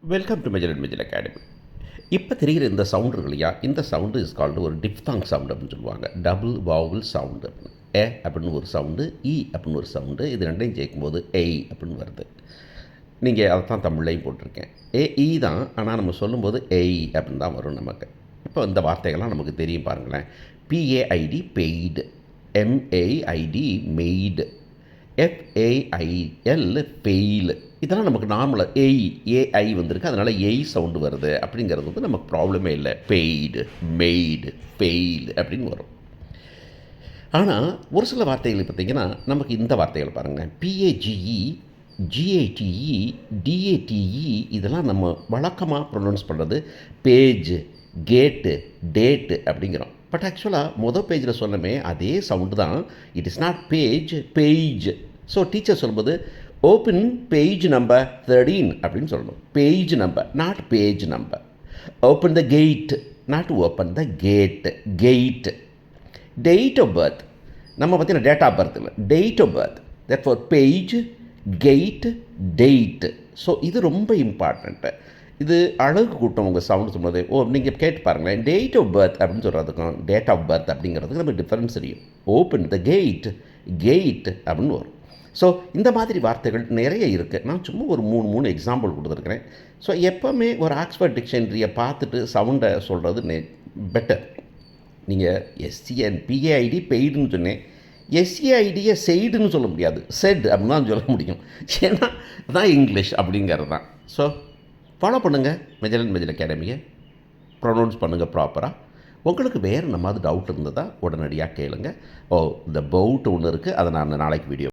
Welcome to மெஜல் and மெஜல் academy. இப்போ தெரிகிற இந்த சவுண்டு இருக்கு இல்லையா, இந்த சவுண்டு இஸ் கால்டு ஒரு டிஃப்தாங் சவுண்டு அப்படின்னு சொல்லுவாங்க. டபுள் வாவல் சவுண்டு அப்படின்னு. ஏ அப்படின்னு ஒரு சவுண்டு, இ அப்படின்னு ஒரு சவுண்டு. இது ரெண்டையும் சேர்க்கும்போது ஏய் அப்படின்னு வருது. நீங்கள் அதை தான் தமிழ்லையும் போட்டிருக்கேன். இ தான், ஆனால் நம்ம சொல்லும்போது ஏய் அப்படின்னு தான் வரும் நமக்கு. இப்போ இந்த வார்த்தைகள்லாம் நமக்கு தெரியும் பாருங்களேன். BAIT paid, எம்ஏஐடி maid, FAIL fail. இதெல்லாம் நமக்கு நார்மலாக ஏஐ வந்திருக்கு, அதனால் ஏய் சவுண்டு வருது அப்படிங்கிறது வந்து நமக்கு ப்ராப்ளமே இல்லை. பெய்டு, மெய்டு, ஃபெயில் அப்படின்னு வரும். ஆனால் ஒரு சில வார்த்தைகள் பார்த்திங்கன்னா நமக்கு இந்த வார்த்தைகள் பாருங்கள். PAGE, GATE, DATE இதெல்லாம் நம்ம வழக்கமாக ப்ரொனவுன்ஸ் பண்ணுறது பேஜ், கேட்டு, டேட்டு அப்படிங்கிறோம். பட் ஆக்சுவலாக மொதல் பேஜில் சொன்னமே அதே சவுண்டு தான். It is not page, page. So teacher சொல்லும்போது ஓப்பன் பேஜ் நம்பர் 13 அப்படின்னு சொல்லணும். Page number, not page number. Open the gate, not open the gate, gate. Date of birth, நம்ம பார்த்தீங்கன்னா டேட் ஆஃப் பர்த் இல்லை, date of birth. That for page, gate, date. So இது ரொம்ப important. இது அழகு கூட்டம் உங்கள் சவுண்டு சொல்லும்போது. நீங்கள் கேட்டு பாருங்களேன். டேட் ஆஃப் பர்த் அப்படின்னு சொல்கிறதுக்கும் டேட் ஆஃப் பர்த் அப்படிங்கிறதுக்கு நம்ம டிஃப்ரென்ஸ் தெரியும். ஓப்பன் த கேட், கெயிட் அப்படின்னு வரும். ஸோ இந்த மாதிரி வார்த்தைகள் நிறைய இருக்குது. நான் சும்மா ஒரு மூணு எக்ஸாம்பிள் கொடுத்துருக்குறேன். ஸோ எப்போவுமே ஒரு ஆக்ஸ்ஃபோர்ட் டிக்ஷனரியை பார்த்துட்டு சவுண்டை சொல்கிறது பெட்டர். நீங்கள் PAID பெய்டுன்னு சொன்னேன். SAIDயை செய்டுன்னு சொல்ல முடியாது, செட் அப்படின்னு தான் சொல்ல முடியும். ஏன்னா தான் இங்கிலீஷ் அப்படிங்கிறது தான். ஸோ ஃபாலோ பண்ணுங்கள் மெஜல் அண்ட் மெஜல் அகாடமியை. ப்ரொனவுன்ஸ் பண்ணுங்கள் ப்ராப்பராக. உங்களுக்கு வேறு நம்மாவது டவுட் இருந்ததா உடனடியாக கேளுங்க. இந்த பவுட் ஒன்று இருக்குது, அதை நான் நாளைக்கு வீடியோ